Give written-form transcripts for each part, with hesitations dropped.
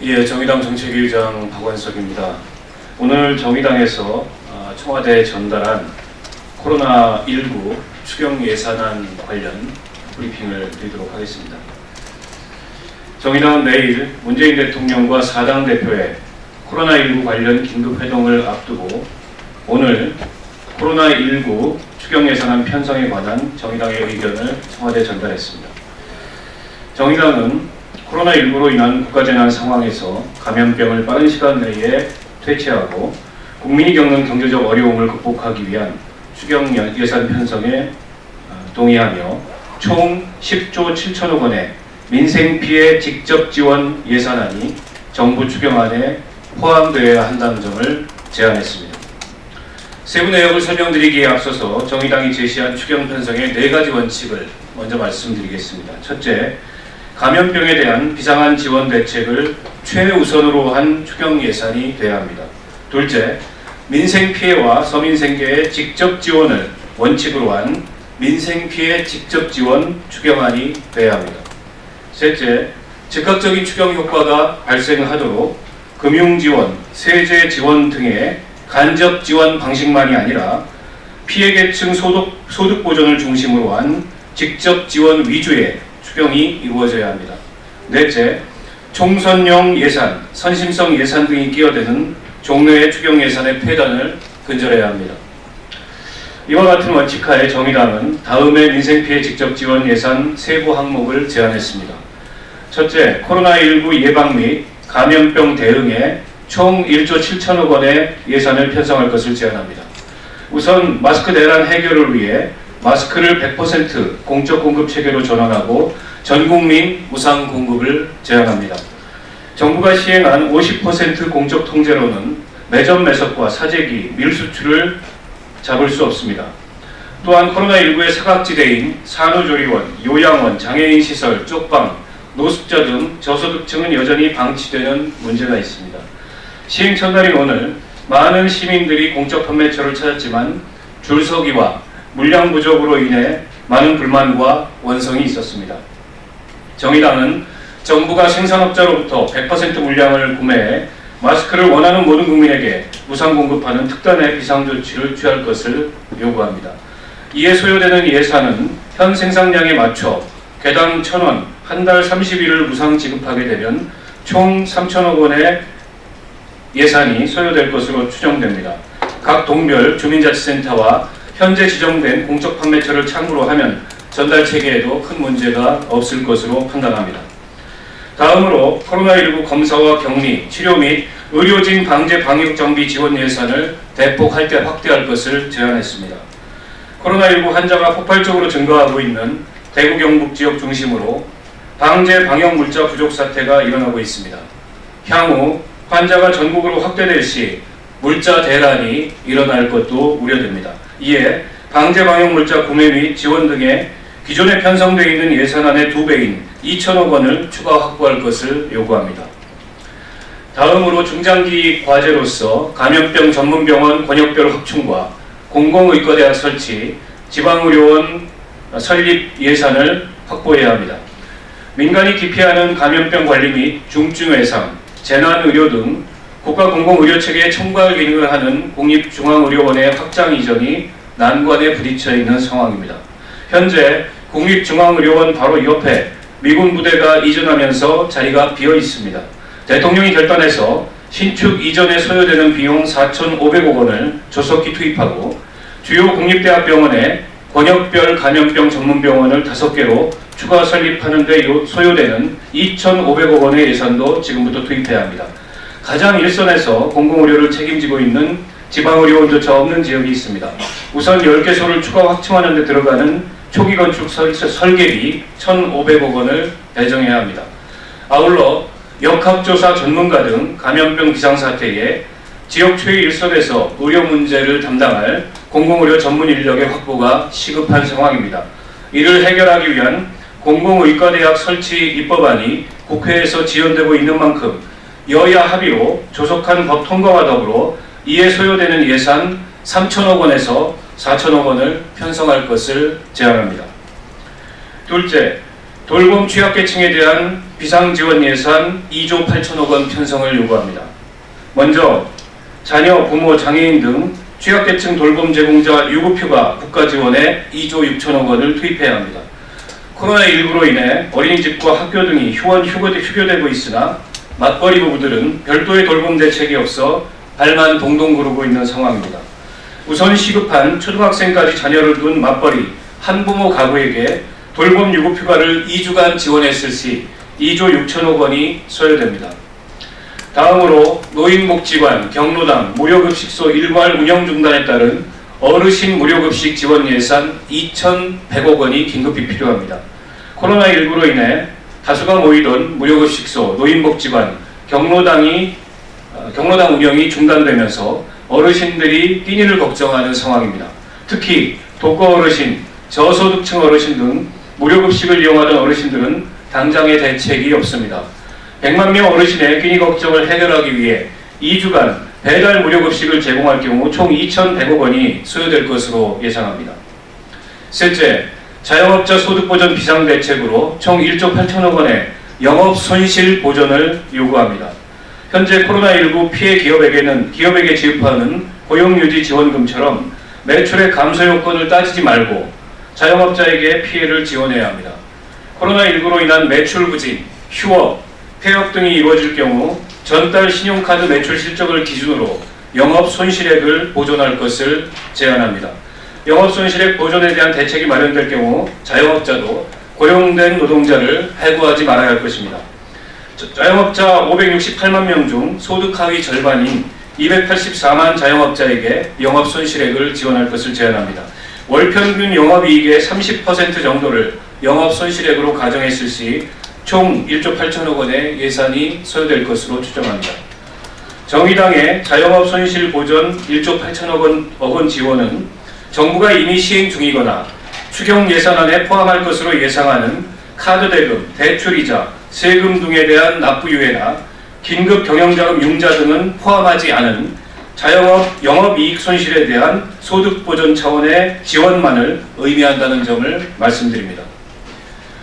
예, 정의당 정책위의장 박원석입니다. 오늘 정의당에서 청와대에 전달한 코로나19 추경 예산안 관련 브리핑을 드리도록 하겠습니다. 정의당은 내일 문재인 대통령과 4당 대표의 코로나19 관련 긴급회동을 앞두고 오늘 코로나19 추경 예산안 편성에 관한 정의당의 의견을 청와대에 전달했습니다. 정의당은 코로나19로 인한 국가재난 상황에서 감염병을 빠른 시간 내에 퇴치하고 국민이 겪는 경제적 어려움을 극복하기 위한 추경 예산 편성에 동의하며 총 10조 7천억 원의 민생피해 직접 지원 예산안이 정부 추경안에 포함되어야 한다는 점을 제안했습니다. 세부 내역을 설명드리기에 앞서서 정의당이 제시한 추경 편성의 4가지 원칙을 먼저 말씀드리겠습니다. 첫째, 감염병에 대한 비상한 지원 대책을 최우선으로 한 추경 예산이 돼야 합니다. 둘째, 민생피해와 서민생계의 직접 지원을 원칙으로 한 민생피해 직접 지원 추경안이 돼야 합니다. 셋째, 즉각적인 추경 효과가 발생하도록 금융지원, 세제 지원 등의 간접 지원 방식만이 아니라 피해계층 소득 보전을 중심으로 한 직접 지원 위주의 추경이 이루어져야 합니다. 넷째, 총선용 예산, 선심성 예산 등이 끼어드는 종래의 추경 예산의 폐단을 근절해야 합니다. 이와 같은 원칙하에 정의당은 다음의 민생피해 직접 지원 예산 세부 항목을 제안했습니다. 첫째, 코로나19 예방 및 감염병 대응에 총 1조 7천억 원의 예산을 편성할 것을 제안합니다. 우선 마스크 대란 해결을 위해 마스크를 100% 공적 공급 체계로 전환하고 전국민 무상 공급을 제안합니다. 정부가 시행한 50% 공적 통제로는 매점 매석과 사재기, 밀수출을 잡을 수 없습니다. 또한 코로나19의 사각지대인 산후조리원, 요양원, 장애인 시설, 쪽방, 노숙자 등 저소득층은 여전히 방치되는 문제가 있습니다. 시행 첫날인 오늘 많은 시민들이 공적 판매처를 찾았지만 줄서기와 물량 부족으로 인해 많은 불만과 원성이 있었습니다. 정의당은 정부가 생산업자로부터 100% 물량을 구매해 마스크를 원하는 모든 국민에게 무상 공급하는 특단의 비상조치를 취할 것을 요구합니다. 이에 소요되는 예산은 현 생산량에 맞춰 개당 1,000원, 한 달 30일을 무상 지급하게 되면 총 3천억 원의 예산이 소요될 것으로 추정됩니다. 각 동별 주민자치센터와 현재 지정된 공적 판매처를 참고로 하면 전달 체계에도 큰 문제가 없을 것으로 판단합니다. 다음으로 코로나19 검사와 격리, 치료 및 의료진 방제 방역 장비 지원 예산을 대폭 확대할 것을 제안했습니다. 코로나19 환자가 폭발적으로 증가하고 있는 대구 경북 지역 중심으로 방제 방역 물자 부족 사태가 일어나고 있습니다. 향후 환자가 전국으로 확대될 시 물자 대란이 일어날 것도 우려됩니다. 이에 방제 방역 물자 구매 및 지원 등의 기존에 편성되어 있는 예산안의 2배인 2천억 원을 추가 확보할 것을 요구합니다. 다음으로 중장기 과제로서 감염병 전문병원 권역별 확충과 공공의과대학 설치, 지방의료원 설립 예산을 확보해야 합니다. 민간이 기피하는 감염병 관리 및 중증 외상, 재난의료 등 국가공공의료체계의 총괄 기능을 하는 국립중앙의료원의 확장 이전이 난관에 부딪혀 있는 상황입니다. 현재 국립중앙의료원 바로 옆에 미군 부대가 이전하면서 자리가 비어 있습니다. 대통령이 결단해서 신축 이전에 소요되는 비용 4,500억 원을 조속히 투입하고 주요 국립대학병원에 권역별 감염병 전문병원을 5개로 추가 설립하는 데 소요되는 2,500억 원의 예산도 지금부터 투입해야 합니다. 가장 일선에서 공공의료를 책임지고 있는 지방의료원조차 없는 지역이 있습니다. 우선 10개소를 추가 확충하는 데 들어가는 초기 건축 설계비 1,500억 원을 배정해야 합니다. 아울러 역학조사 전문가 등 감염병 비상사태에 지역 최일선에서 의료 문제를 담당할 공공의료 전문 인력의 확보가 시급한 상황입니다. 이를 해결하기 위한 공공의과대학 설치 입법안이 국회에서 지연되고 있는 만큼 여야 합의로 조속한 법 통과와 더불어 이에 소요되는 예산 3천억 원에서 4천억 원을 편성할 것을 제안합니다. 둘째, 돌봄 취약계층에 대한 비상지원 예산 2조 8천억 원 편성을 요구합니다. 먼저 자녀, 부모, 장애인 등 취약계층 돌봄 제공자 유급휴가 국가지원에 2조 6천억 원을 투입해야 합니다. 코로나19로 인해 어린이집과 학교 등이 휴교되고 있으나 맞벌이 부부들은 별도의 돌봄 대책이 없어 발만 동동 구르고 있는 상황입니다. 우선 시급한 초등학생까지 자녀를 둔 맞벌이 한부모 가구에게 돌봄 유급휴가를 2주간 지원했을 시 2조 6천억 원이 소요됩니다. 다음으로 노인복지관, 경로당, 무료급식소 일괄 운영 중단에 따른 어르신 무료급식 지원 예산 2,100억 원이 긴급히 필요합니다. 코로나19로 인해 다수가 모이던 무료급식소, 노인복지관, 경로당 운영이 중단되면서 어르신들이 끼니를 걱정하는 상황입니다. 특히 독거 어르신, 저소득층 어르신 등 무료급식을 이용하던 어르신들은 당장의 대책이 없습니다. 100만 명 어르신의 끼니 걱정을 해결하기 위해 2주간 배달 무료급식을 제공할 경우 총 2,100억 원이 소요될 것으로 예상합니다. 셋째, 자영업자 소득보전 비상대책으로 총 1조 8천억 원의 영업손실 보전을 요구합니다. 현재 코로나19 피해 기업에게 지급하는 고용유지 지원금처럼 매출의 감소 요건을 따지지 말고 자영업자에게 피해를 지원해야 합니다. 코로나19로 인한 매출 부진, 휴업, 폐업 등이 이루어질 경우 전달 신용카드 매출 실적을 기준으로 영업손실액을 보존할 것을 제안합니다. 영업손실액 보존에 대한 대책이 마련될 경우 자영업자도 고용된 노동자를 해고하지 말아야 할 것입니다. 자영업자 568만 명 중 소득 하위 절반인 284만 자영업자에게 영업손실액을 지원할 것을 제안합니다. 월평균 영업이익의 30% 정도를 영업손실액으로 가정했을 시 총 1조 8천억 원의 예산이 소요될 것으로 추정합니다. 정의당의 자영업 손실 보전 1조 8천억 원 지원은 정부가 이미 시행 중이거나 추경 예산안에 포함할 것으로 예상하는 카드 대금, 대출이자, 세금 등에 대한 납부 유예나 긴급 경영자금 융자 등은 포함하지 않은 자영업 영업이익 손실에 대한 소득 보전 차원의 지원만을 의미한다는 점을 말씀드립니다.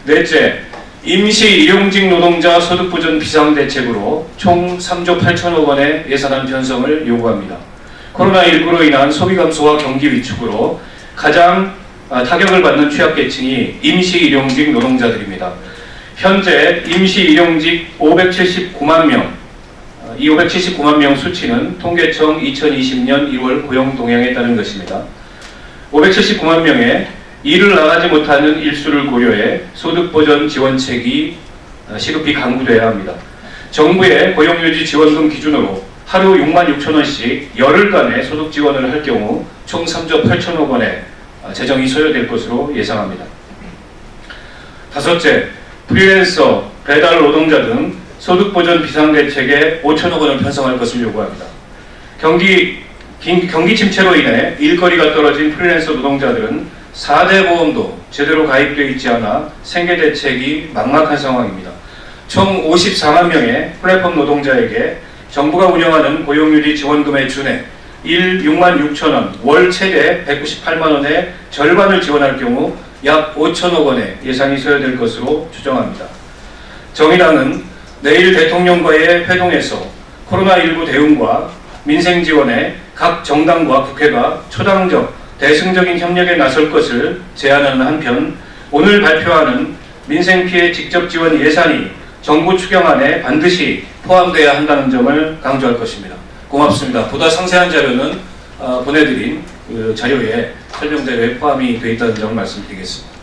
넷째, 임시 일용직 노동자 소득보전 비상대책으로 총 3조 8천억 원의 예산안 편성을 요구합니다. 코로나19로 인한 소비 감소와 경기 위축으로 가장 타격을 받는 취약계층이 임시 일용직 노동자들입니다. 현재 임시 일용직 579만 명, 이 579만 명 수치는 통계청 2020년 1월 고용 동향에 따른 것입니다. 579만 명의 일을 나가지 못하는 일수를 고려해 소득보전 지원책이 시급히 강구돼야 합니다. 정부의 고용유지 지원금 기준으로 하루 6만 6천 원씩 열흘간의 소득 지원을 할 경우 총 3조 8천억 원의 재정이 소요될 것으로 예상합니다. 다섯째, 프리랜서, 배달 노동자 등 소득보전 비상대책에 5천억 원을 편성할 것을 요구합니다. 경기 침체로 인해 일거리가 떨어진 프리랜서 노동자들은 4대 보험도 제대로 가입되어 있지 않아 생계대책이 막막한 상황입니다. 총 54만 명의 플랫폼 노동자에게 정부가 운영하는 고용유지 지원금에 준해 일 6만 6천 원, 월 최대 198만 원의 절반을 지원할 경우 약 5천억 원의 예산이 소요될 것으로 추정합니다. 정의당은 내일 대통령과의 회동에서 코로나19 대응과 민생 지원에 각 정당과 국회가 초당적, 대승적인 협력에 나설 것을 제안하는 한편 오늘 발표하는 민생피해 직접 지원 예산이 정부 추경안에 반드시 포함되어야 한다는 점을 강조할 것입니다. 고맙습니다. 보다 상세한 자료는 보내드린 그 자료에 설명대로에 포함이 되어 있다는 점을 말씀드리겠습니다.